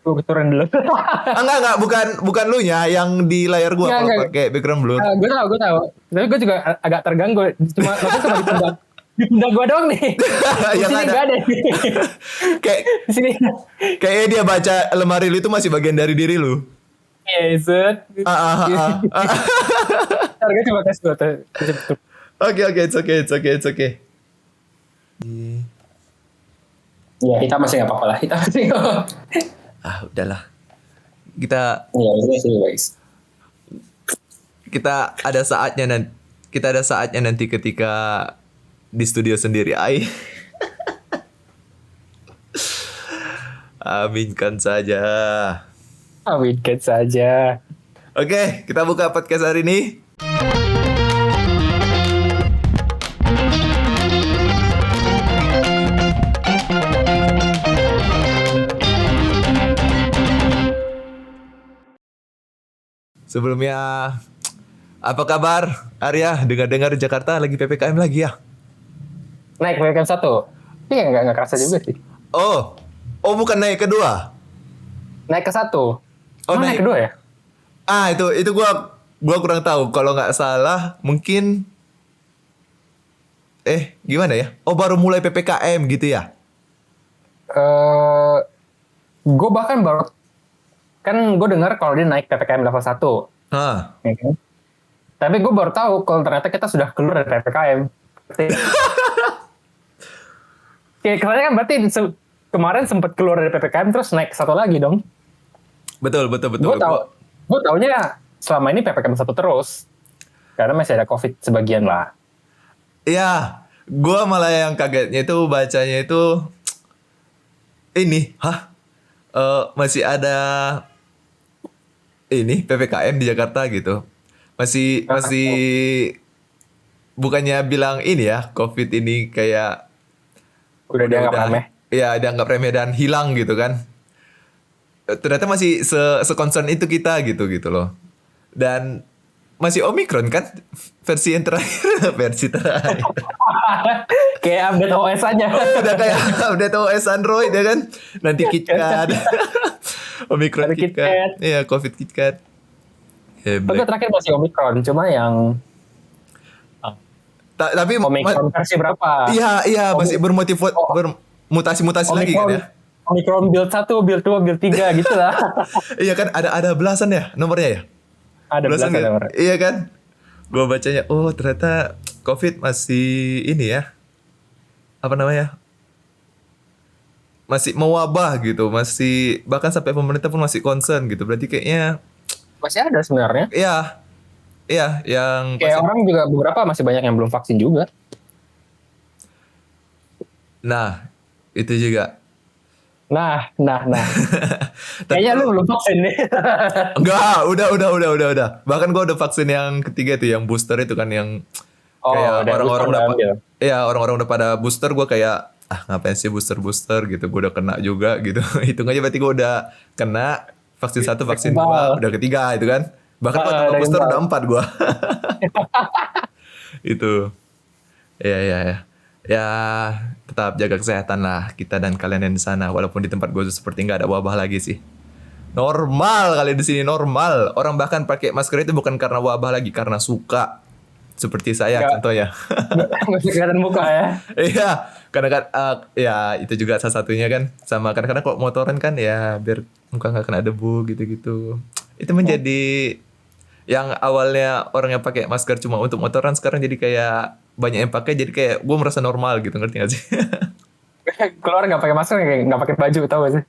Gue turun dulu. Enggak, bukan lu nya yang di layar gua kalau pakai background blur. Gue tahu. Tapi gue juga agak terganggu. Maksudnya cuma di pundak gue doang nih. Di Yang sini ada. nggak ada. Kayak Di sini. kayaknya dia baca lemari lu itu masih bagian dari diri lu. Yes. Harga cuma kasih gue. Oke, it's okay. Ya hitam masih nggak apa-apa lah. Hitam masih. Udahlah. Kita Ya udah sih guys. kita ada saatnya nanti ketika di studio sendiri. Aminkan saja. Aminkan saja. Oke, kita buka podcast hari ini. Sebelumnya, apa kabar Arya? Dengar-dengar Jakarta lagi PPKM lagi ya? Naik PPKM 1. Iya nggak kerasa juga sih. Oh bukan naik kedua? Naik ke 1. Oh naik kedua ya? Itu gua kurang tahu. Kalau nggak salah mungkin gimana ya? Oh baru mulai PPKM gitu ya? Gue bahkan baru kan gue dengar kalau dia naik PPKM level 1. Ya kan? Tapi gue baru tahu kalau ternyata kita sudah keluar dari PPKM. Kayak kesannya kan berarti kemarin sempat keluar dari PPKM terus naik satu lagi dong. Betul. Gue taunya selama ini PPKM 1 terus. Karena masih ada COVID sebagian lah. Iya, gue malah yang kagetnya itu bacanya itu ini, masih ada ini PPKM di Jakarta gitu. Masih bukannya bilang ini ya, COVID ini kayak udah dianggap remeh. Iya, dianggap remeh dan hilang gitu kan. Ternyata masih se-concern itu kita gitu loh. Dan masih Omicron kan versi yang terakhir. Kayak update OS aja. Udah kayak update OS Android ya kan. Nanti KitKat. Omicron KitKat. Iya, COVID KitKat. Tapi terakhir masih Omicron, cuma yang tapi Omicron versi berapa? Iya, masih bermutasi-mutasi lagi kan ya. Omicron build 1, build 2, build 3 gitu lah. Iya kan, ada belasan ya nomornya ya? Ada belasan nomor. Iya kan? Gue bacanya, ternyata COVID masih ini ya. Apa namanya? Masih mewabah gitu, masih bahkan sampai pemerintah pun masih concern gitu. Berarti kayaknya masih ada sebenarnya. Iya, yang kayak orang juga beberapa masih banyak yang belum vaksin juga. Nah, itu juga. Nah. Kayaknya lu belum vaksin nih. Enggak, udah. Bahkan gue udah vaksin yang ketiga tuh, yang booster itu kan, yang kayak orang-orang udah pada booster, gue kayak ngapain sih booster gitu, gue udah kena juga gitu. Hitung aja berarti gue udah kena vaksin 1, vaksin 2, udah ketiga itu kan. Bahkan kalau tambah booster udah 4 gue. Itu. Iya. Ya, tetap jaga kesehatan lah kita dan kalian yang di sana. Walaupun di tempat gue seperti nggak ada wabah lagi sih. Normal kali di sini, normal. Orang bahkan pakai masker itu bukan karena wabah lagi, karena suka. Seperti saya contohnya. Masih kelihatan muka ya. Iya, karena kan ya itu juga salah satunya kan. Sama kadang-kadang kalau motoran kan ya biar muka nggak kena debu gitu-gitu. Itu menjadi yang awalnya orang yang pakai masker cuma untuk motoran, sekarang jadi kayak banyak yang pakai, jadi kayak gue merasa normal gitu, ngerti gak sih? Keluar nggak pakai masker, kayak nggak pakai baju, tau gak sih?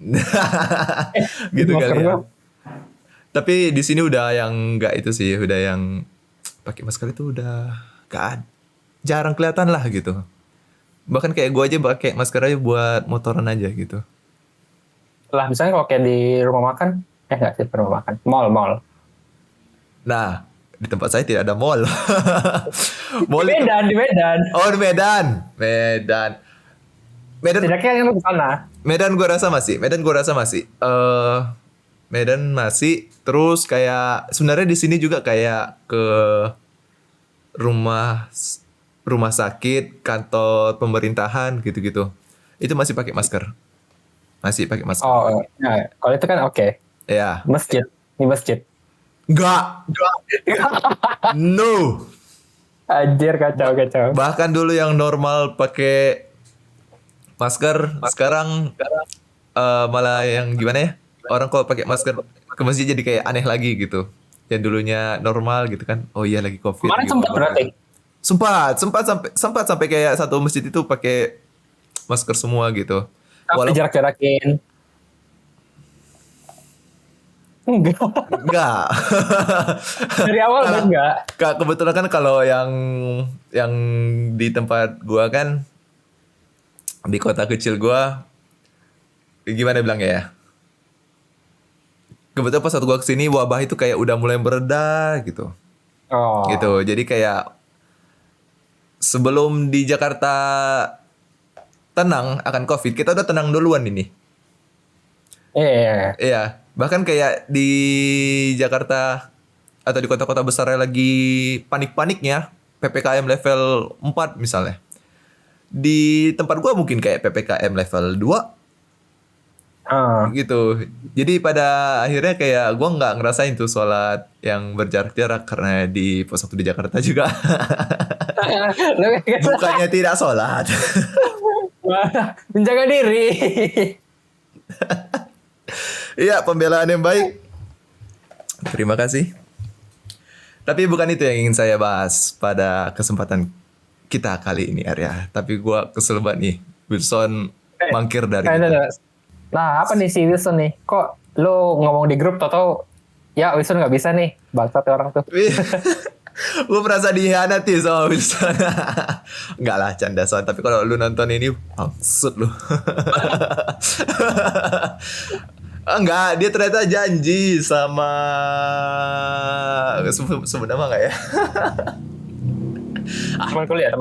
Gitu kali ya. Tapi di sini udah yang nggak itu sih, udah yang pakai masker itu udah jarang kelihatan lah gitu. Bahkan kayak gue aja pakai masker aja buat motoran aja gitu. Lah misalnya kalau kayak di rumah makan, nggak sih rumah makan, mall. Nah, di tempat saya tidak ada mall. Mall di Medan. Oh, di Medan. Tidaknya yang lu sana. Medan gue rasa masih. Medan masih. Terus kayak sebenarnya di sini juga kayak ke rumah sakit, kantor pemerintahan gitu-gitu. Itu masih pakai masker. Masih pakai masker. Oh, nah, kalau itu kan oke. Ya. Masjid. Ini masjid. Enggak. No. Anjir, kacau. Bahkan dulu yang normal pakai masker, sekarang malah yang gimana ya? Orang kalau pakai masker ke masjid jadi kayak aneh lagi gitu. Yang dulunya normal gitu kan. Oh iya lagi Covid. Kemarin gitu. sempat berarti. Sempat sampai kayak satu masjid itu pakai masker semua gitu. Tapi jarak-jarakin. Enggak. Dari awal kan enggak. Kebetulan kan kalau yang di tempat gua kan di kota kecil gua gimana bilangnya ya? Kebetulan pas waktu gua kesini wabah itu kayak udah mulai bereda gitu. Oh. Gitu. Jadi kayak sebelum di Jakarta tenang akan Covid, kita udah tenang duluan ini. Iya. Bahkan kayak di Jakarta atau di kota-kota besar lagi panik-paniknya PPKM level 4 misalnya. Di tempat gua mungkin kayak PPKM level 2. Gitu. Jadi pada akhirnya kayak gua nggak ngerasain tuh sholat yang berjarak-jarak karena di pos 1 di Jakarta juga. Bukannya tidak sholat. Menjaga diri. Iya, pembelaan yang baik. Terima kasih. Tapi bukan itu yang ingin saya bahas pada kesempatan kita kali ini, Arya. Tapi gua kesel banget nih, Wilson mangkir dari kita. Nah, apa nih si Wilson nih? Kok lo ngomong di grup atau ya Wilson nggak bisa nih, bangsat orang tuh. Gue merasa dihianati sama Wilson. Enggak lah, canda soal. Tapi kalau lu nonton ini, maksud lu. Enggak, dia ternyata janji sama sebut nama enggak ya? Teman kuliah.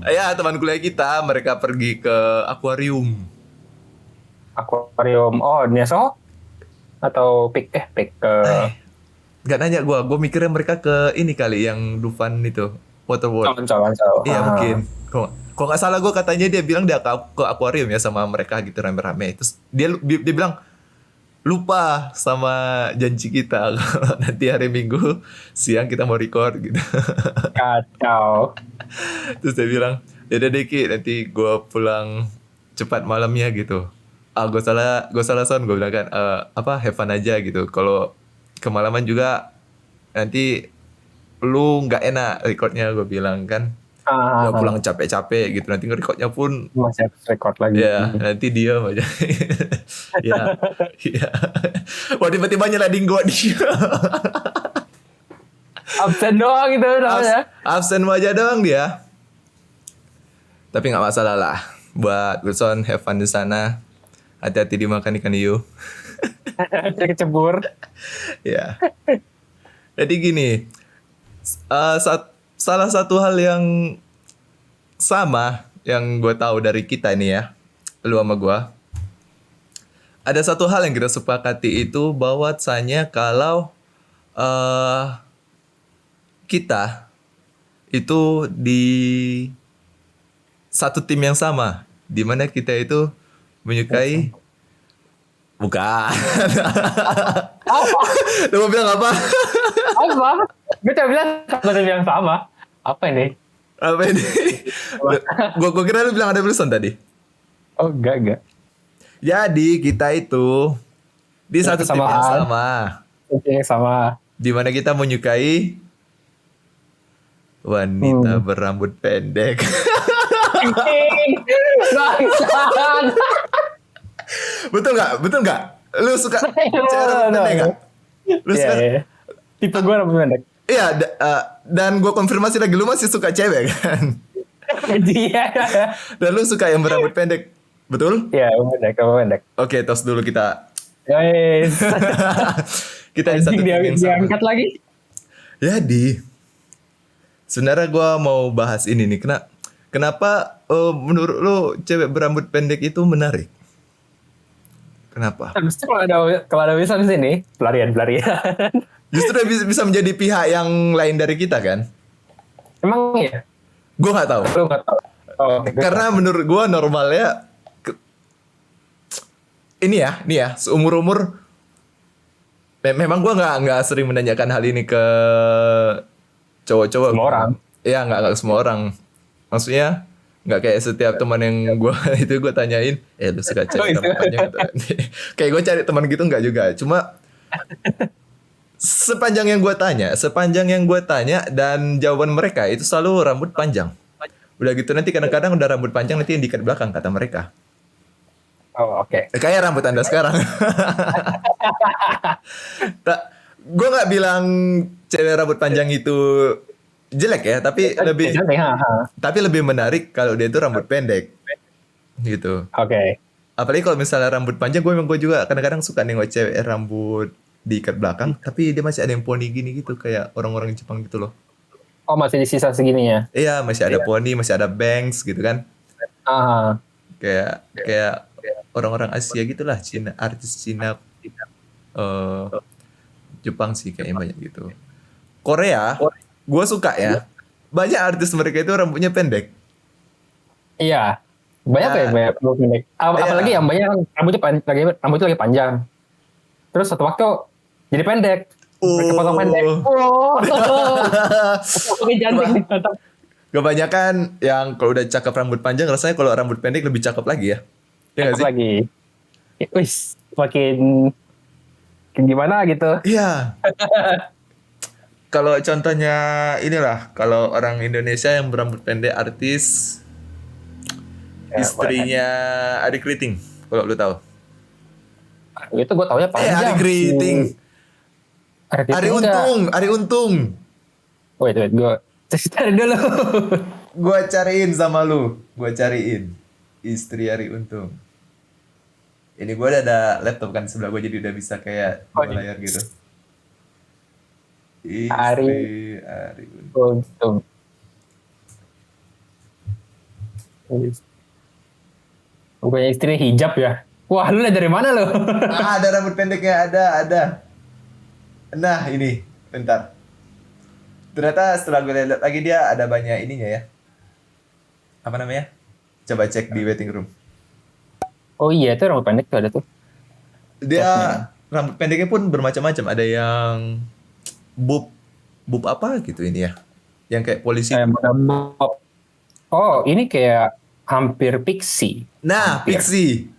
Ya, teman kuliah kita, mereka pergi ke akuarium. Oh, Neso? Atau Pik ke Enggak nanya gue mikirnya mereka ke ini kali yang Dufan itu, Waterworld. Ancol. Iya, mungkin. Kok nggak salah gue katanya dia bilang dia ke akuarium ya sama mereka gitu rame-rame. Terus dia bilang lupa sama janji kita kalau nanti hari Minggu siang kita mau record gitu. Kacau. Terus dia bilang, yaudah deh Ki, nanti gue pulang cepat malamnya gitu. Gue salah son, gue bilang kan, have fun aja gitu. Kalau kemalaman juga nanti lu nggak enak recordnya, gue bilang kan. Gak pulang capek-capek gitu, nanti nge-recordnya pun masih harus record lagi. Ya, nanti diam aja. ya. Wah, tiba-tiba nyeliding gue dia. Absen doang gitu namanya. Absen aja doang dia. Tapi nggak masalah lah. Buat Wilson, have fun di sana. Hati-hati dimakan ikan hiu. Kecebur. Ya. Jadi gini, salah satu hal yang sama yang gue tahu dari kita ini ya, lu sama gue, ada satu hal yang kita sepakati itu bahwasanya kalau kita itu di satu tim yang sama, di mana kita itu menyukai bukan. Lu mau bilang apa? Gue cuma bilang satu tim yang sama. Apa ini? Gue kira lu bilang ada Wilson tadi. Oh, enggak. Jadi kita itu di satu tim yang sama. Yang sama. Di mana kita menyukai wanita berambut pendek. Betul nggak? Lu suka cewek rambut pendek nggak? Lu suka? Tipe gue rambut pendek. Iya, dan gue konfirmasi lagi, lu masih suka cewek kan? Iya. Dan lu suka yang berambut pendek, betul? Iya, pendek. Oke, tos dulu kita. Guys. Kita di satu tim yang sama. Diangkat lagi. Jadi, sebenarnya gue mau bahas ini nih. Kenapa menurut lu cewek berambut pendek itu menarik? Kenapa? Justru kalau ada Wilson di sini, pelarian. Justru bisa menjadi pihak yang lain dari kita kan? Emang iya? Gue nggak tahu. Lu nggak tahu. Karena menurut gue normalnya Ini ya, seumur-umur memang gue nggak sering menanyakan hal ini ke cowok-cowok. Semua orang. Iya, nggak semua orang. Maksudnya nggak kayak setiap teman yang gue itu gue tanyain, lu suka cewek rambut panjang gitu. Kayak gue cari teman gitu nggak juga. Cuma sepanjang yang gue tanya dan jawaban mereka itu selalu rambut panjang. Udah gitu nanti kadang-kadang udah rambut panjang nanti yang diikat belakang kata mereka. Oh, oke. Kayak rambut Anda sekarang. Gue nggak bilang cewek rambut panjang itu jelek ya, tapi lebih menarik kalau dia itu rambut pendek, gitu. Oke. Apalagi kalau misalnya rambut panjang, gue juga kadang-kadang suka nengok cewek rambut diikat belakang, tapi dia masih ada yang poni gini gitu, kayak orang-orang Jepang gitu loh. Oh, masih di sisa segini ya? Iya, masih ada poni, masih ada bangs gitu kan. Kayak orang-orang Asia gitulah, artis Cina, Jepang sih kayaknya banyak gitu. Korea, gue suka ya. Banyak artis mereka itu rambutnya pendek. Iya, banyak banyak rambut pendek. Apalagi yang banyak rambutnya lagi panjang. Terus satu waktu jadi pendek. Kepotong pendek. Cantik. Kebanyakan yang kalau udah cakep rambut panjang, rasanya kalau rambut pendek lebih cakep lagi ya. Cakep lagi. Wis, makin gimana gitu. Iya. Kalau contohnya inilah, kalau orang Indonesia yang berambut pendek artis, istrinya Arie Kriting, kalau lu tahu. Itu gue taunya panjang. Arie Kriting. Arie Untung. Wait, gue cari dulu. Gue cariin sama lu. Gue cariin istri Arie Untung. Ini gue udah ada laptop kan sebelah gue, jadi udah bisa kayak layar gitu. Arie Untung. Bukannya istrinya hijab ya? Wah, lu lihat dari mana lo? Ada rambut pendeknya, ada. Nah, ini, bentar. Ternyata setelah gue lihat lagi dia ada banyak ininya ya. Apa namanya? Coba cek di waiting room. Oh iya, itu rambut pendek tuh ada tuh. Dia rambut pendeknya pun bermacam-macam. Ada yang bob apa gitu ini ya, yang kayak polisi. Oh, ini kayak hampir pixie. Nah, pixie.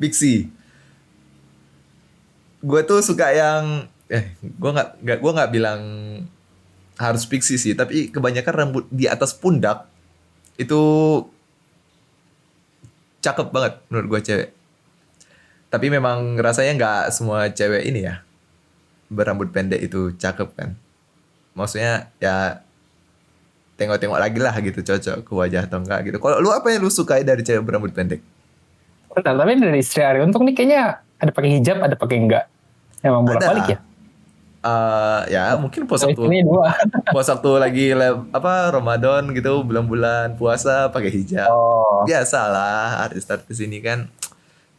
Gue tuh suka yang gue nggak bilang harus pixie sih, tapi kebanyakan rambut di atas pundak itu cakep banget menurut gue cewek. Tapi memang rasanya nggak semua cewek ini ya berambut pendek itu cakep kan. Maksudnya ya tengok-tengok lagi lah gitu, cocok ke wajah atau enggak gitu. Kalau lu apa yang lu sukai dari cewek berambut pendek? Bentar, tapi dari istri Arie Untung nih kayaknya ada pakai hijab, ada pakai enggak. Emang bolak-balik ya? Ya mungkin pos waktu lagi Ramadan gitu, bulan-bulan puasa pakai hijab. Biasalah artis-artis ini kan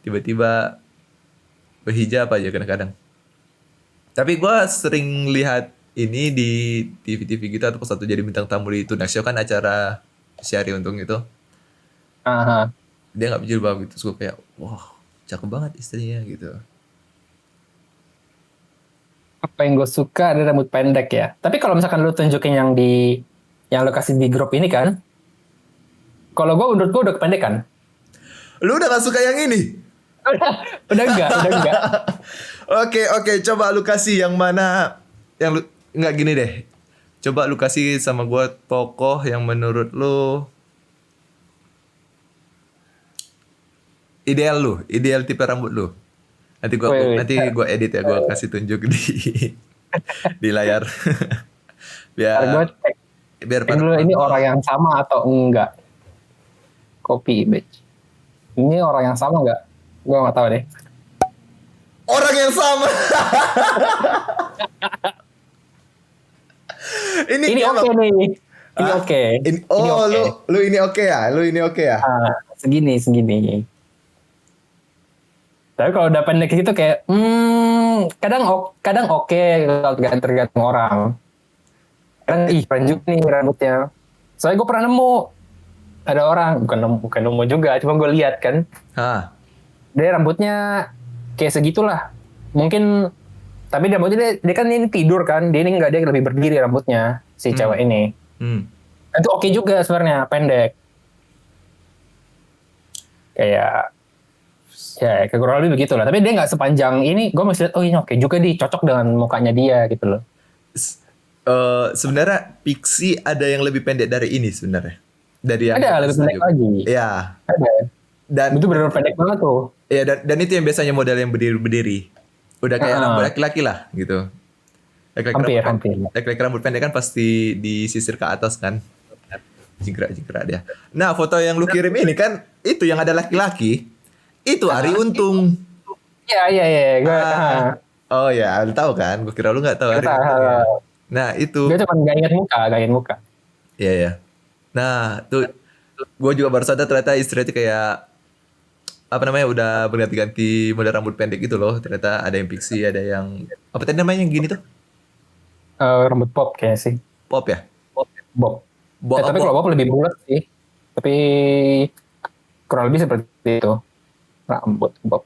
tiba-tiba berhijab aja kadang-kadang. Tapi gue sering lihat ini di TV-TV gitu atau pas satu jadi bintang tamu di Tonight Show kan, acara si Arie Untung itu. Dia nggak berjilbab gitu, suka kayak wah cakep banget istrinya gitu. Apa yang gue suka ada rambut pendek ya. Tapi kalau misalkan lu tunjukin yang lo kasih di grup ini kan, kalau menurut gue udah kependekan. Lu udah gak suka yang ini? Udah enggak. Oke, coba lu kasih yang mana yang lu nggak gini deh. Coba lu kasih sama gue tokoh yang menurut lu ideal tipe rambut lu. Nanti gue edit ya, gue kasih tunjuk di layar. biar dulu ini orang yang sama atau enggak. Copy image. Ini orang yang sama enggak? Gue nggak tahu deh. Orang yang sama. ini oke nih. Ini oke. Lu ini oke ya? Segini. Tapi kalau udah pendek gitu kayak kadang oke kalau tergantung orang. Kadang keren juga nih rambutnya. Soalnya gue pernah nemu ada orang, bukan nemu juga, cuma gue lihat kan. Dia rambutnya kayak segitulah. Mungkin tapi dia kan ini tidur kan, dia ini enggak, dia lebih berdiri rambutnya si cewek ini. Itu oke juga sebenarnya, pendek. Kayak ya kayak kurang lebih begitu lah. Tapi dia nggak sepanjang ini. Gue masih lihat, oh ini oke juga, cocok dengan mukanya dia gitu loh. Sebenarnya Pixie ada yang lebih pendek dari ini sebenarnya. Dari yang ada lebih pendek lagi. Iya. Ada. Dan itu benar-benar pendek banget tuh. Iya, dan itu yang biasanya model yang berdiri. Udah kayak rambut laki-laki lah gitu. Laki-laki rambut pendek kan pasti disisir ke atas kan. Jingkrak-jingkrak dia. Nah, foto yang lu kirim ini kan itu yang ada laki-laki. Itu Arie Untung. Iya. Oh ya, lu tahu kan? Gue kira lu nggak tahu Arie Untung. Ya. Nah, itu. Gue cuma gak ingat muka. Iya. Nah, tuh gue juga baru sadar ternyata istri itu kayak apa namanya udah berganti-ganti model rambut pendek gitu loh. Ternyata ada yang Pixie, ada yang apa tadi namanya yang gini tuh? Rambut bob kayaknya sih. Bob ya? Bob. Tapi kalau bob lebih bulat sih. Tapi kurang lebih seperti itu. Rambut bob.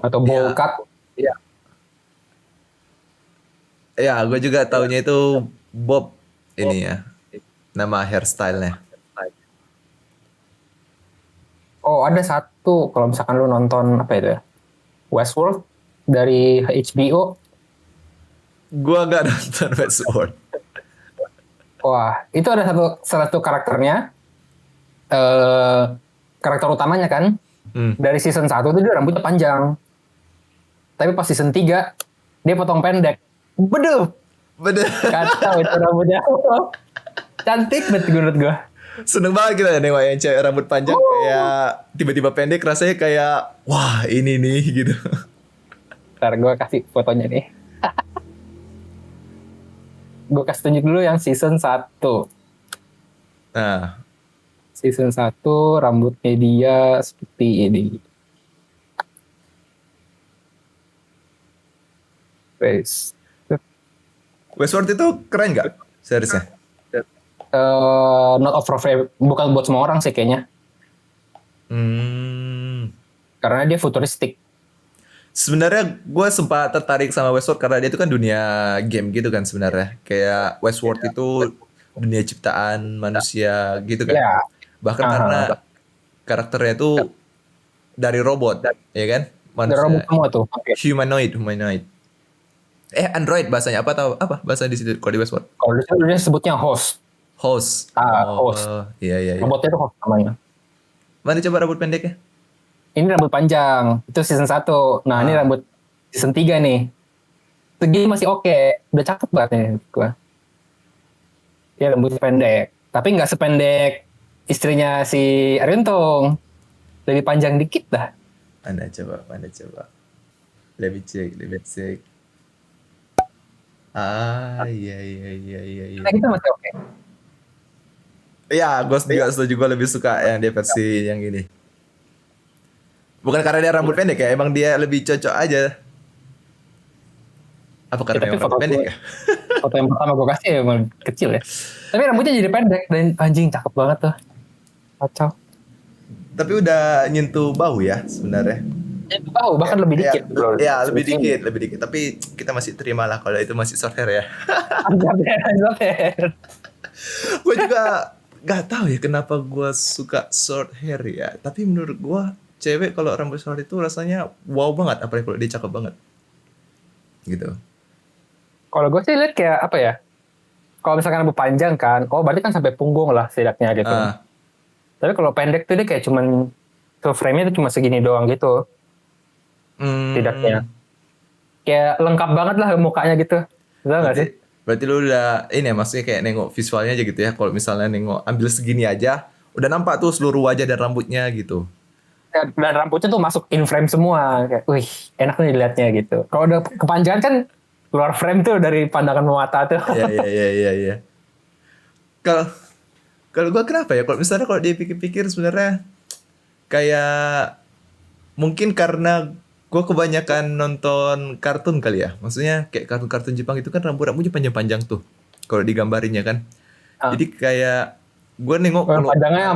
Atau bowl cut. Iya. Ya, gue juga taunya itu bob ini ya. Nama hairstyle-nya. Oh, ada satu kalau misalkan lu nonton apa itu ya? Westworld dari HBO. Gua nggak nonton Westworld. Wah, itu ada satu karakternya, karakter utamanya kan, dari season 1 itu dia rambutnya panjang. Tapi pas season 3, dia potong pendek. Beduh. Kacau itu rambutnya. Cantik banget menurut gue. Seneng banget kita nengok yang cewek rambut panjang kayak tiba-tiba pendek, rasanya kayak, wah ini nih gitu. Ntar gue kasih fotonya nih. Gue kasih tunjuk dulu yang season 1. Nah. Season 1 rambutnya dia seperti ini. Westworld itu keren gak seriesnya? Not of bukan buat semua orang sih kayaknya. Karena dia futuristik. Sebenarnya gue sempat tertarik sama Westworld karena dia itu kan dunia game gitu kan sebenarnya. Kayak Westworld itu dunia ciptaan manusia gitu kan. Yeah. Bahkan karena karakternya itu dari robot, ya kan? Manusia. Dari robot semua tuh. Okay. Humanoid. Android bahasanya apa bahasa di situ kalau di Westworld? Kalau di situ dia sebutnya host. Host. Iya. Robotnya itu host namanya. Mana coba rambut pendeknya? Ini rambut panjang. Itu season 1. Nah, ini rambut season 3 nih. Segi masih oke. Udah cakep banget nih gua. Ya rambut pendek. Tapi nggak sependek istrinya si Arie Untung. Lebih panjang dikit dah. Mana coba. Let me check. Iya. Nah, kita masih oke. Ya, gue juga setuju. Gue lebih suka yang dia versi yang ini. Bukan karena dia rambut pendek ya, emang dia lebih cocok aja. Apa karena dia rambut pendek ya? Foto yang pertama gue kasih emang kecil ya. Tapi rambutnya jadi pendek dan anjing cakep banget tuh. Kacau. Tapi udah nyentuh bahu ya sebenarnya. Nyentuh bahu bahkan lebih dikit. Ya, lebih dikit. Tapi kita masih terima lah kalau itu masih short hair ya. Short hair. Gue juga gak tahu ya kenapa gue suka short hair ya. Tapi menurut gue cewek kalau rambut short itu rasanya wow banget, apalagi kalau dia cakep banget. Gitu. Kalau gue sih lihat kayak apa ya? Kalau misalkan rambut panjang kan, berarti kan sampai punggung lah setidaknya gitu. Tapi kalau pendek tuh dia kayak cuman frame-nya tuh cuma segini doang gitu. Setidaknya. Kayak lengkap banget lah mukanya gitu. Betul nggak sih? Berarti lu udah ini ya, maksudnya kayak nengok visualnya aja gitu ya. Kalau misalnya nengok ambil segini aja, udah nampak tuh seluruh wajah dan rambutnya gitu. Dan rambutnya tuh masuk in frame semua. Kayak, wih, enak nih dilihatnya gitu. Kalau udah kepanjangan kan keluar frame tuh dari pandangan mata tuh. Iya. Kalau gue kenapa ya? Kalau misalnya kalau dia pikir-pikir sebenarnya kayak mungkin karena gue kebanyakan nonton kartun kali ya. Maksudnya kayak kartun-kartun Jepang itu kan rambutnya panjang-panjang tuh. Kalau digambarinnya kan. Jadi kayak gue nengok kalau panjangnya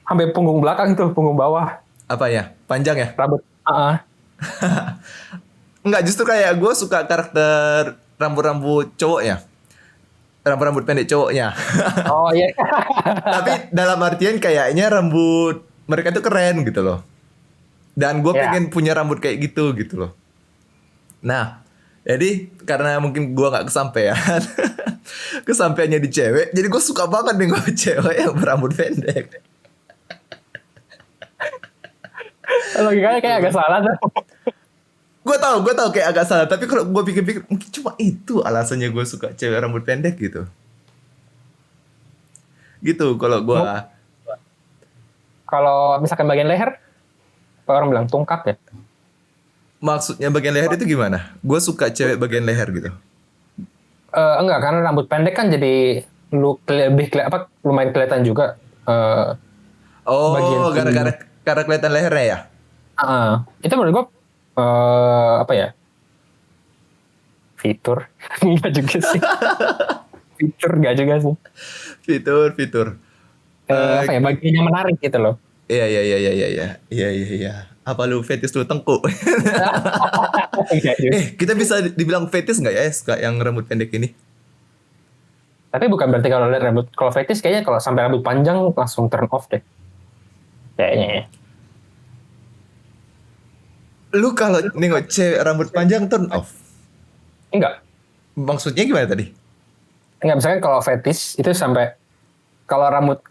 sampai punggung belakang tuh, punggung bawah. Apa ya? Panjang ya? Rambut. Enggak, justru kayak gue suka karakter rambut-rambut cowoknya. Rambut-rambut pendek cowoknya. Oh iya. Tapi dalam artian kayaknya rambut mereka tuh keren gitu loh. Dan gue Ya. pengen punya rambut kayak gitu loh. Nah, jadi karena mungkin gue gak kesampaian. Kesampaiannya di cewek. Jadi gue suka banget nih gue cewek yang berambut pendek. Logikanya kayak agak salah tuh. Gue tahu kayak agak salah. Tapi kalau gue pikir-pikir, mungkin cuma itu alasannya gue suka cewek rambut pendek gitu. Gitu kalau gue. Kalau misalkan bagian leher, orang bilang tungkap ya. Maksudnya bagian leher itu gimana? Gue suka cewek bagian leher gitu. Enggak, karena rambut pendek kan jadi lumayan kelihatan juga. Oh, gara-gara kelihatan lehernya ya? Itu menurut gue apa ya? Fitur, enggak juga sih. Fitur enggak juga sih. Fitur. Apa ya? Bagian yang menarik gitu loh. Iya. Apa lu fetis lu tengkuk? Enggak juga. Kita bisa dibilang fetis nggak ya suka yang rambut pendek ini? Tapi bukan berarti kalau lihat rambut, kalau fetish kayaknya kalau sampai rambut panjang langsung turn off deh. Kayaknya ya. Lu kalau nengok cewek rambut panjang turn off? Enggak. Maksudnya gimana tadi? Enggak, misalkan kalau fetish itu sampai kalau rambut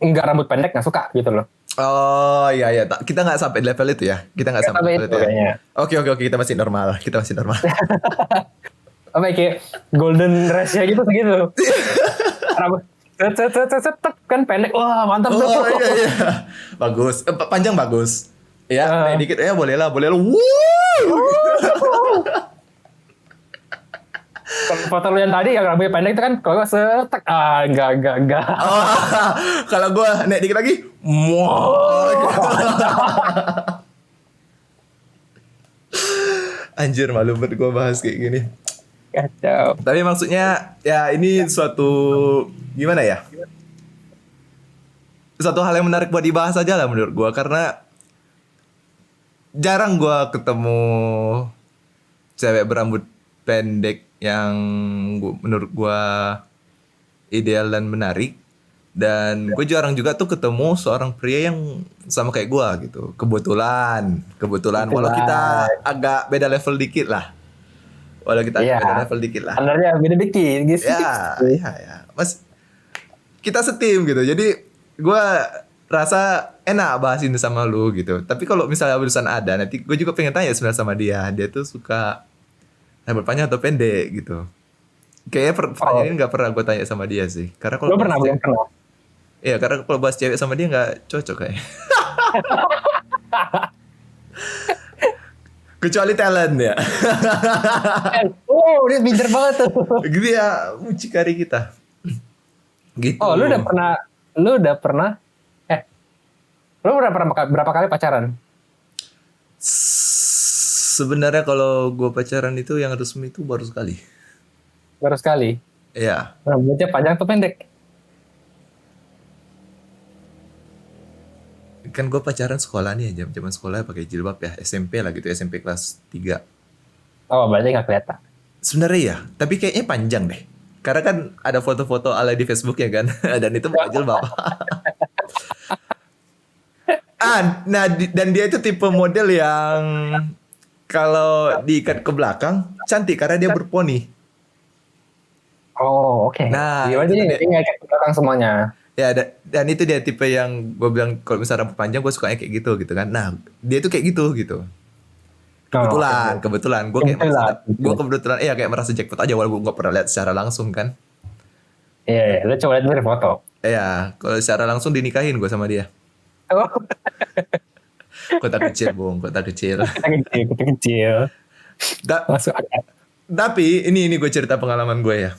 pendek nggak suka gitu loh. Oh iya. Kita nggak sampai level itu ya. Kita nggak sampai level itu ya. Oke. Kita masih normal. Apa ya, kayak golden ratio gitu segitu. Rambut set kan pendek. Wah, mantap tuh. Oh iya. Bagus. Panjang bagus. Ya, naik dikit ya boleh lah. Wuh. Foto lu yang tadi yang rambutnya pendek itu kan kalau gue setek enggak. Oh, kalau gue naik dikit lagi, anjir malu banget gue bahas kayak gini. Kacau. Tapi maksudnya ya ini suatu gimana ya? Suatu hal yang menarik buat dibahas aja lah menurut gue karena jarang gue ketemu cewek berambut pendek yang menurut gue ideal dan menarik. Dan gue jarang juga tuh ketemu seorang pria yang sama kayak gue gitu. Kebetulan. Walau kita agak beda level dikit lah. Beda level dikit lah. Standarnya beda dikit gitu. Ya. Mas, kita setim gitu. Jadi gue rasa enak bahas ini sama lu gitu. Tapi kalau misalnya urusan ada, nanti gue juga pengen tanya sebenarnya sama dia. Dia tuh suka rambut panjang atau pendek gitu. Kayaknya pertanyaan ini gak pernah gue tanya sama dia sih. Karena kalau belum pernah. Iya, karena kalau bahas cewek sama dia gak cocok kayak. Kecuali talent ya. Dia pinter banget tuh. Gitu ya, mucikari kita. Gitu. Oh, lu udah pernah berapa kali pacaran? Sebenarnya kalau gue pacaran itu yang resmi itu baru sekali. Baru sekali? Iya. Rambutnya panjang atau pendek? Kan gue pacaran sekolah nih, zaman sekolah pakai jilbab ya, SMP lah gitu, SMP kelas 3. Oh, berarti gak kelihatan. Sebenarnya ya, tapi kayaknya panjang deh. Karena kan ada foto-foto ala di Facebook ya kan, dan itu pakai jilbab. Dan dia itu tipe model yang kalau diikat ke belakang cantik karena dia berponi. Oh, oke. Nah, gimana dia ikat ke belakang semuanya? Ya, dan itu dia tipe yang gue bilang kalau misalnya rambut panjang gue sukanya kayak gitu kan. Nah, dia tuh kayak gitu. Kebetulan gue kayak merasa jackpot aja walaupun gue pernah lihat secara langsung kan. Iya, lu coba lihat dari foto. Iya, kalau secara langsung dinikahin gue sama dia. Oh. Kota kecil, Bung, kota kecil. Kota kecil. Masuk akal. Tapi ini gue cerita pengalaman gue ya.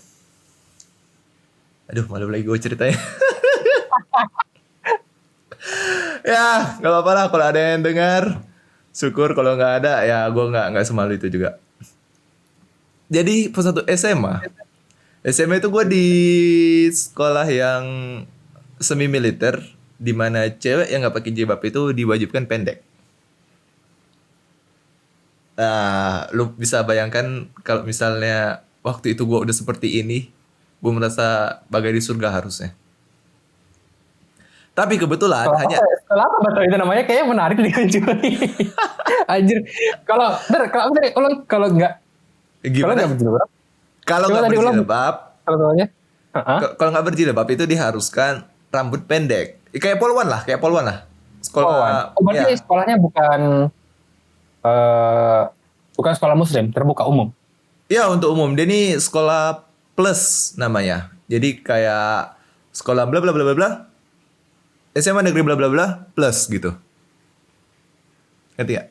Aduh, malu lagi gue ceritanya. Ya, gak apa-apa lah kalau ada yang dengar. Syukur, kalau gak ada ya gue gak semalu itu juga. Jadi pas satu SMA itu gue di sekolah yang semi militer, di mana cewek yang gak pakai jilbab itu diwajibkan pendek. Nah, lu bisa bayangkan kalau misalnya waktu itu gue udah seperti ini, gue merasa bagai di surga harusnya. Tapi kebetulan sekolah apa betul itu namanya, kayaknya menarik nih Cuy. Anjir. Kalau nggak gimana? berjilbab. Kalau nggak berjilbab, Kalau nggak berjilbab itu diharuskan rambut pendek. Kayak polwan lah. Sekolah. berarti sekolahnya bukan sekolah muslim, terbuka umum. Ya, untuk umum. Dia ini sekolah plus namanya. Jadi kayak sekolah bla bla bla bla bla, SMA negeri bla bla bla plus gitu. Ngerti gak?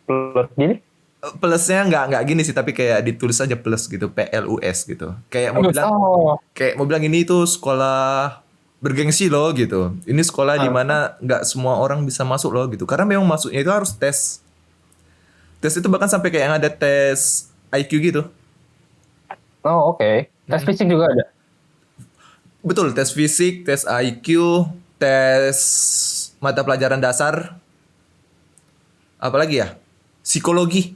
Plus gini? Plusnya nggak gini sih, tapi kayak ditulis aja plus gitu, PLUS gitu. Kayak mau bilang ini tuh sekolah bergengsi loh gitu. Ini sekolah di mana nggak semua orang bisa masuk loh gitu. Karena memang masuknya itu harus tes. Tes itu bahkan sampai kayak yang ada tes IQ gitu. Oh, oke. Tes fisik juga ada? Betul, tes fisik, tes IQ, tes mata pelajaran dasar. Apalagi ya? Psikologi.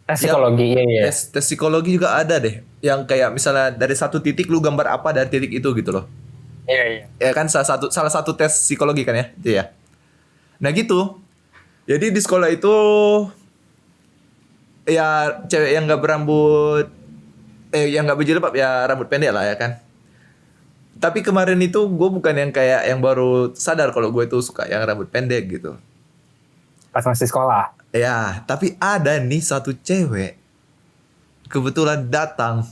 Tes psikologi, iya. Tes psikologi juga ada deh. Yang kayak misalnya dari satu titik lu gambar apa dari titik itu gitu loh. Iya. Ya kan salah satu tes psikologi kan ya? Iya. Nah gitu. Jadi di sekolah itu ya cewek yang nggak berambut, yang nggak berjilbab ya rambut pendek lah ya kan. Tapi kemarin itu gue bukan yang kayak yang baru sadar kalau gue itu suka yang rambut pendek gitu. Pas masih sekolah? Ya, tapi ada nih satu cewek kebetulan datang.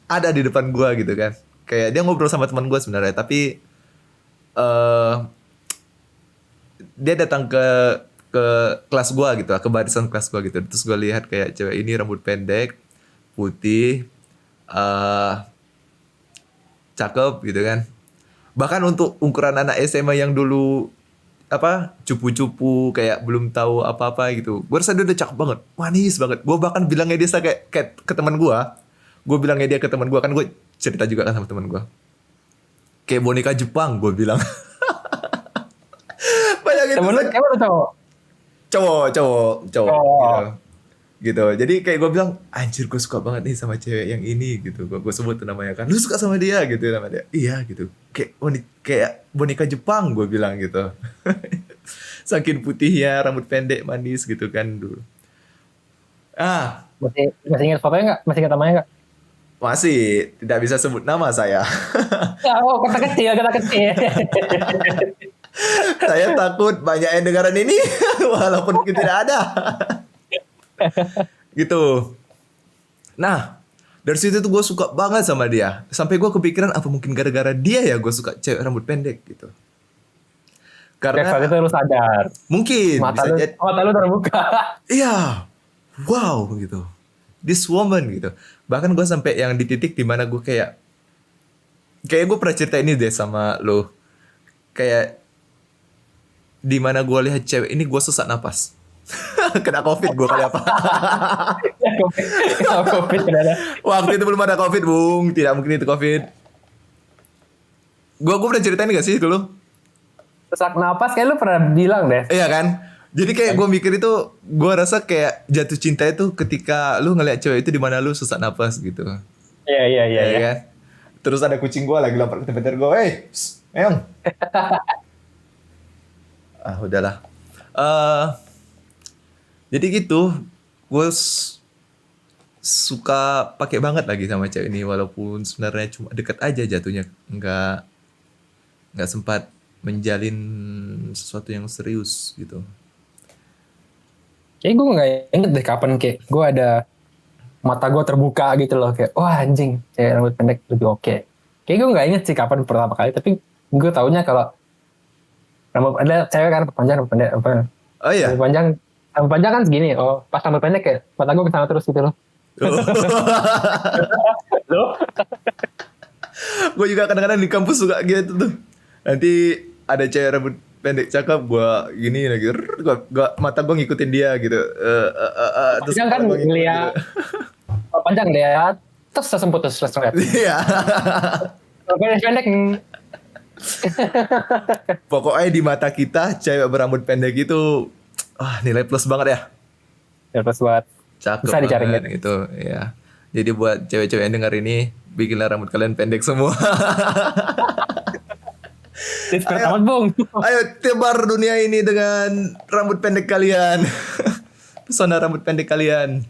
Ada di depan gue gitu kan. Kayak dia ngobrol sama teman gue sebenarnya, tapi dia datang ke kelas gue gitu, ke barisan kelas gue gitu. Terus gue lihat kayak cewek ini rambut pendek, putih, cakep gitu kan. Bahkan untuk ukuran anak SMA yang dulu cupu-cupu kayak belum tahu apa-apa gitu, gue rasa dia udah cakep banget, manis banget. Gue bahkan bilangnya dia kayak ke teman gue. Gue bilangnya dia ke teman gue, kan gue cerita juga kan sama teman gue. Kayak boneka Jepang, gue bilang. Temen lu cewek atau cowok? Cowok. Gitu. Jadi kayak gue bilang, anjir gue suka banget nih sama cewek yang ini gitu. Gue sebut namanya kan. Lu suka sama dia gitu nama dia. Iya gitu. Kayak boneka Jepang, gue bilang gitu. Saking putihnya, rambut pendek, manis gitu kan dulu. Masih ingat fotonya nggak? Masih ingat namanya nggak? Masih, tidak bisa sebut nama saya. Oh, kata kecil. Saya takut banyak yang dengaran ini, walaupun mungkin tidak ada. Gitu. Nah, dari situ tuh gue suka banget sama dia. Sampai gue kepikiran apa mungkin gara-gara dia ya gue suka cewek rambut pendek gitu. Karena saat itu lu sadar. Mungkin mata lu terbuka. Iya. Wow gitu. This woman gitu. Bahkan gue sampai yang di titik dimana gue kayak gue pernah cerita ini deh sama lo. Kayak dimana gue lihat cewek ini gue sesak napas. Kena COVID gue kali apa? COVID kenapa? Waktu itu belum ada COVID, Bung. Tidak mungkin itu COVID. Gue pernah ceritain gak sih dulu? Sesak napas kayak lu pernah bilang deh. Iya kan? Jadi kayak gue mikir itu, gue rasa kayak jatuh cinta itu ketika lu ngeliat cewek itu di mana lu sesak napas gitu. Iya. Kan? Terus ada kucing gue lagi lompat ke tempat gue, Meong. Udahlah. Jadi gitu, gue suka pakai banget lagi sama cewek ini, walaupun sebenarnya cuma deket aja jatuhnya, nggak sempat menjalin sesuatu yang serius gitu. Kayak gue nggak inget deh kapan kayak gue ada mata gue terbuka gitu loh, kayak wah anjing cewek rambut pendek lebih oke. Kayak gue nggak inget sih kapan pertama kali, tapi gue taunya kalau ada cewek kan rambut pendek. Oh iya. Rambut panjang kan segini. Oh, pas rambut pendek kayak mata gue kesana terus gitu loh. Gue juga kadang-kadang di kampus suka gitu tuh. Nanti ada cewek rambut pendek cakep, gue gini lagi, mata gue ngikutin dia gitu. Terus kan ngeliat gitu. Panjang lihat, terus langsung putus langsung lihat. Iya. Pendek Pokoknya di mata kita cewek berambut pendek itu nilai plus banget ya. Ya plus buat Cakep bisa dicari banget gitu ya. Jadi buat cewek-cewek yang dengar ini, bikinlah rambut kalian pendek semua. Discord amat Bung. Ayo tebar dunia ini dengan rambut pendek kalian. Pesona rambut pendek kalian.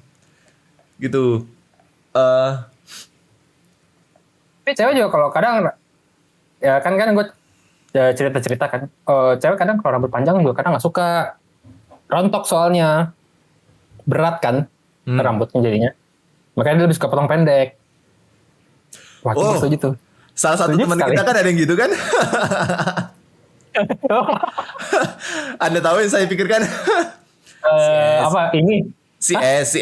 Gitu. Tapi cewek juga kalau kadang ya kan gue cerita-cerita kan. Cewek kadang kalau rambut panjang juga kadang nggak suka. Rontok soalnya. Berat kan rambutnya jadinya. Makanya dia lebih suka potong pendek. Wah, setuju tuh. Salah satu teman kita kan ada yang gitu kan? Anda tahu yang saya pikirkan? Apa ini? Si S.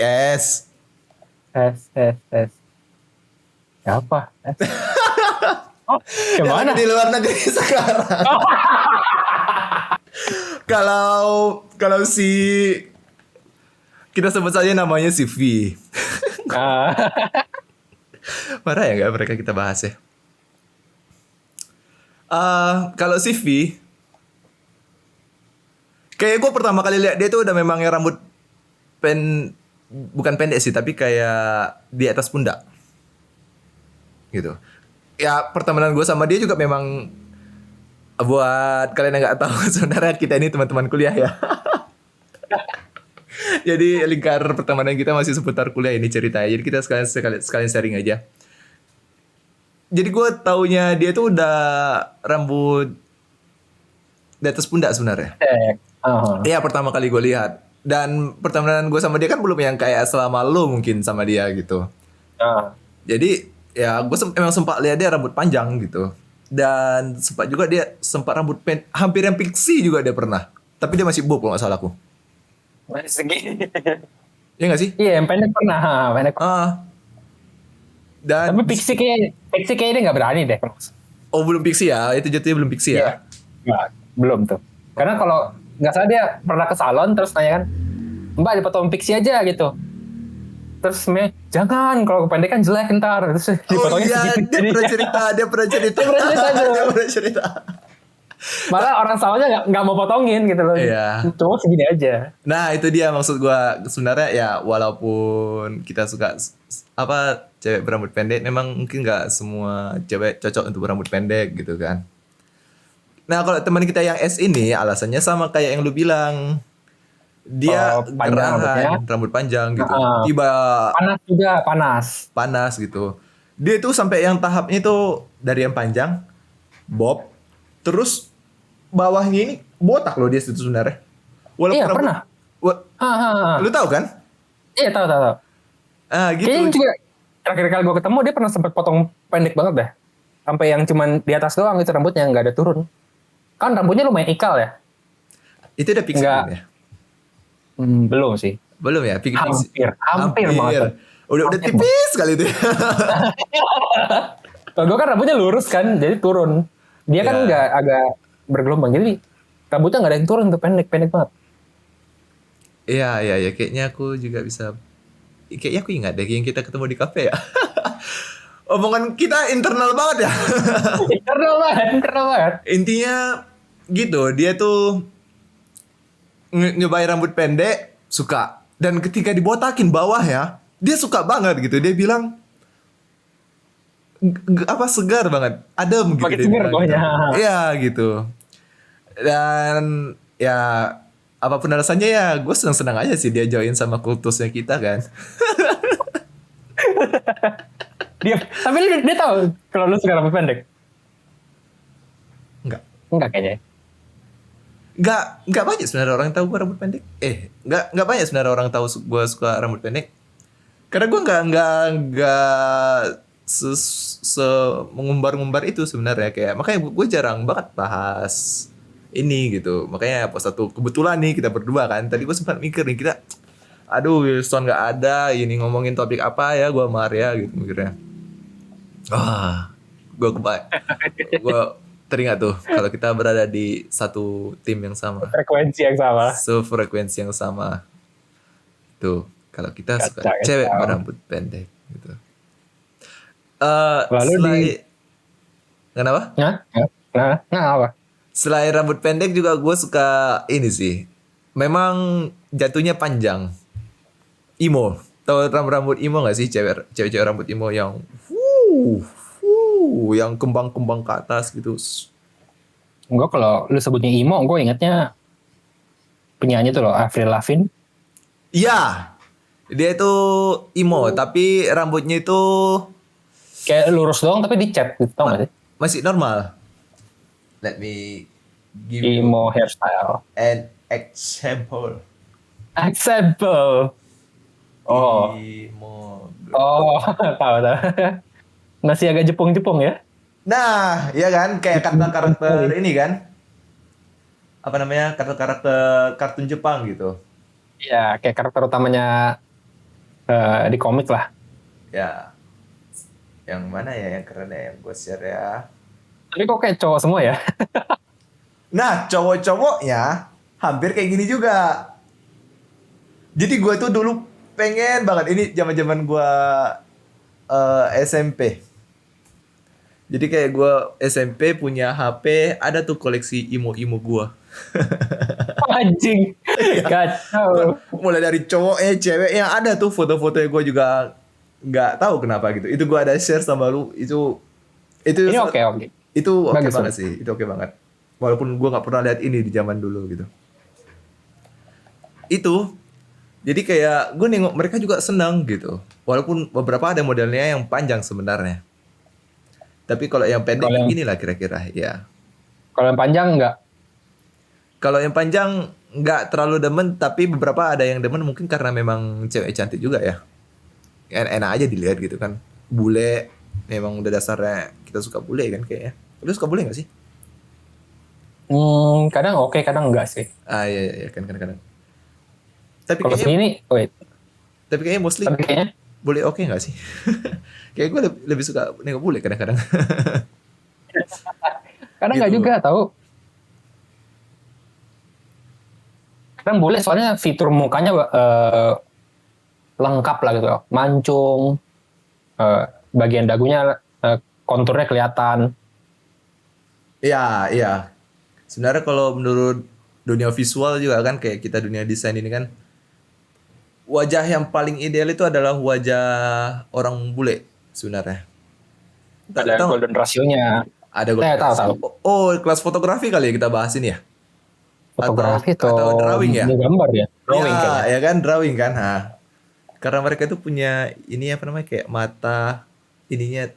Ya apa? Oh, gimana? Di luar negeri sekarang. Kalau si kita sebut saja namanya si V. Marah ya nggak mereka kita bahas ya? Kalau si V, kayak gue pertama kali lihat dia tuh udah memang yang rambut bukan pendek sih, tapi kayak di atas pundak, gitu. Ya pertemanan gue sama dia juga memang, buat kalian yang nggak tahu sebenarnya kita ini teman-teman kuliah ya. Jadi lingkar pertemanan kita masih seputar kuliah ini ceritanya. Jadi kita sekalian sharing aja. Jadi gue taunya dia tuh udah rambut di atas pundak sebenarnya. Iya pertama kali gue lihat. Dan pertemanan gue sama dia kan belum yang kayak selama lo mungkin sama dia gitu. Jadi ya gue emang sempat lihat dia rambut panjang gitu. Dan sempat juga dia sempat rambut hampir yang pixie juga dia pernah. Tapi dia masih bob kalau gak salah aku. Masih segini. Iya gak sih? Iya yang pendek pernah. Dan tapi pixie kayaknya dia gak berani deh. Oh belum pixie ya? Itu jatuhnya belum pixie ya? Nggak, belum tuh. Karena kalau gak salah dia pernah ke salon terus nanya kan, Mbak dipotong pixie aja gitu. Terus jangan, kalau kependekan jelek ntar. Terus dipotongnya segini. Dia pernah cerita. Malah orang salonnya nggak mau potongin gitu loh. Iya. Cuma segini aja. Nah itu dia maksud gue. Sebenarnya ya walaupun kita suka cewek berambut pendek, memang mungkin nggak semua cewek cocok untuk berambut pendek gitu kan. Nah kalau teman kita yang S ini alasannya sama kayak yang lu bilang. Dia gerahan, rambut panjang gitu. Tiba panas juga, panas gitu. Dia tuh sampai yang tahapnya itu dari yang panjang bob, terus bawahnya ini botak loh dia itu sebenarnya. Iya pernah. Lu tahu kan? Iya tahu. Gitu. Kayaknya juga terakhir kali gue ketemu dia pernah sempat potong pendek banget dah. Sampai yang cuman di atas doang itu rambutnya nggak ada turun. Kan rambutnya lumayan ikal ya. Itu udah pixie belum ya? Belum sih. Belum ya? Hampir banget. Udah tipis kali itu. Kalau gue kan rambutnya lurus kan, jadi turun. Dia kan nggak agak bergelombang, jadi rambutnya nggak ada yang turun tuh, pendek banget. Iya. Kayaknya aku juga bisa. Kayaknya aku ingat deh yang kita ketemu di kafe ya. Omongan kita internal banget ya. internal banget. Intinya gitu, dia tuh nyobain rambut pendek suka, dan ketika dibotakin bawah ya dia suka banget gitu. Dia bilang segar banget, adem gitu. Pakai segar bawahnya. Iya gitu. Dan ya apapun alasannya ya gue senang aja sih dia join sama kultusnya kita kan. Tapi dia tahu kalau lu suka rambut pendek? Enggak kayaknya. Enggak banyak sebenarnya orang tahu gue rambut pendek. Enggak banyak sebenarnya orang tahu gue suka rambut pendek. Karena gue enggak mengumbar-ngumbar itu sebenarnya, kayak makanya gue jarang banget bahas ini gitu. Makanya pas satu kebetulan nih kita berdua kan. Tadi gue sempat mikir nih kita, aduh Wilson enggak ada, ini ngomongin topik apa ya, gue sama Arya gitu mikirnya. Gue teringat tuh kalau kita berada di satu tim yang sama, frekuensi yang sama tuh, kalau kita suka cewek berambut pendek gitu. Lalu kenapa? Nah apa? Selain rambut pendek juga gue suka ini sih. Memang jatuhnya panjang. Emo. Tahu rambut emo gak sih cewek-cewek rambut emo yang yang kembang-kembang ke atas gitu. Gue kalau lu sebutnya emo, gue ingatnya penyanyi tuh loh, Avril Lavigne. Iya. Dia itu emo, tapi rambutnya itu kayak lurus doang tapi dicat gitu, tau gak sih? Masih normal. Let me give emo hairstyle. An example. Example. Oh. Emo. Oh, tahu. Masih agak jepung-jepung ya? Nah, iya kan, kayak karakter ini kan. Apa namanya? Karakter kartun Jepang gitu. Iya, kayak karakter utamanya di komik lah. Ya. Yang mana ya yang keren ya, yang gue share ya. Tapi kok kayak cowok semua ya? Nah, cowok-cowoknya hampir kayak gini juga. Jadi gue tuh dulu pengen banget, ini zaman-zaman gue SMP. Jadi kayak gue SMP punya HP, ada tuh koleksi imo-imo gue. Anjing, kacau. Mulai dari cowoknya, ceweknya, ada tuh foto-fotonya gue juga nggak tahu kenapa gitu. Itu gue ada share sama lu, itu ini oke. Itu oke banget sih, itu oke banget. Walaupun gue nggak pernah lihat ini di zaman dulu gitu. Itu, jadi kayak gue nengok mereka juga senang gitu. Walaupun beberapa ada modelnya yang panjang sebenarnya. Tapi kalau yang pendek inilah kira-kira ya. Kalau yang panjang enggak? Kalau yang panjang nggak terlalu demen, tapi beberapa ada yang demen mungkin karena memang cewek cantik juga ya. Enak aja dilihat gitu kan. Bule, memang udah dasarnya kita suka bule kan kayaknya. Lu suka bule gak sih? Kadang oke, kadang enggak sih. Iya kan kadang-kadang. Tapi kalau segini, wait. Tapi kayaknya mostly bule oke gak sih? Kayak gue lebih suka nengok bule kadang-kadang. Kadang gitu. Gak juga tahu. Kadang bule soalnya fitur mukanya lengkap lah gitu. Mancung, bagian dagunya konturnya kelihatan. Iya. Sebenarnya kalau menurut dunia visual juga kan, kayak kita dunia desain ini kan, wajah yang paling ideal itu adalah wajah orang bule sebenarnya. Ada golden ratio-nya. Ada golden ratio. Oh, kelas fotografi kali ya kita bahas ini ya? Fotografi atau drawing ya? Gambar ya? Drawing ya kan, drawing kan. Nah, karena mereka itu punya ini apa namanya, kayak mata ininya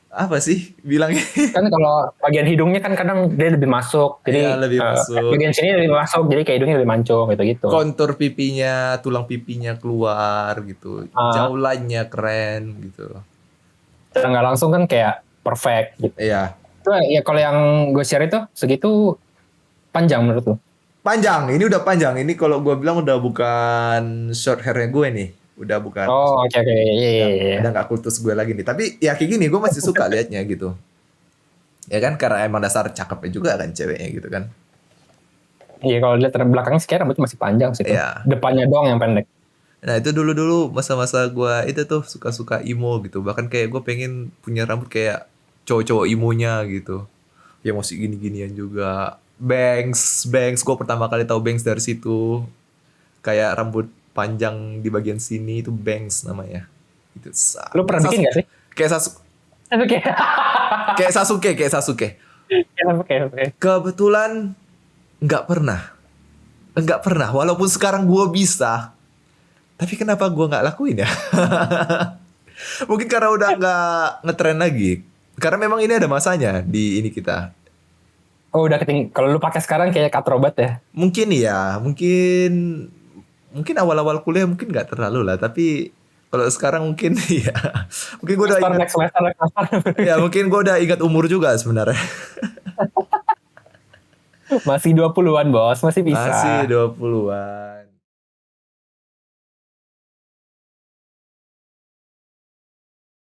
apa sih bilangnya? Kan kalau bagian hidungnya kan kadang dia lebih masuk, jadi lebih masuk. Bagian sini lebih masuk, jadi kayak hidungnya lebih mancung gitu. Kontur pipinya, tulang pipinya keluar gitu, jaulannya keren gitu. Secara nggak langsung kan kayak perfect gitu. Iya. Itu ya kalau yang gue share itu segitu panjang menurut lu? Panjang, ini udah panjang. Ini kalau gue bilang udah bukan short hairnya gue nih. Udah bukan. Oh oke. Iya. Udah gak kultus gue lagi nih. Tapi ya kayak gini gue masih suka liatnya gitu. Ya kan, karena emang dasar cakepnya juga kan ceweknya gitu kan. Iya, kalau lihat belakangnya sekarang rambutnya masih panjang sih. Iya. Depannya doang yang pendek. Nah itu dulu masa-masa gue itu tuh suka-suka emo gitu. Bahkan kayak gue pengen punya rambut kayak cowok-cowok emo-nya gitu. Ya masih gini-ginian juga. Bangs. Gue pertama kali tahu bangs dari situ. Kayak rambut panjang di bagian sini itu bangs namanya. Itu. Lu pernah bikin gak sih? Kayak Sasuke. Kayak Sasuke. Kebetulan nggak pernah. Walaupun sekarang gue bisa. Tapi kenapa gue nggak lakuin ya? Mungkin karena udah nggak ngetren lagi. Karena memang ini ada masanya di ini kita. Oh udah kalau lu pakai sekarang kayak katrobat ya? Mungkin ya, mungkin awal-awal kuliah mungkin nggak terlalu lah, tapi kalau sekarang mungkin ya, mungkin gue udah ingat. Ya mungkin gue udah ingat umur juga sebenarnya. Masih 20-an bos, masih bisa. Masih 20-an.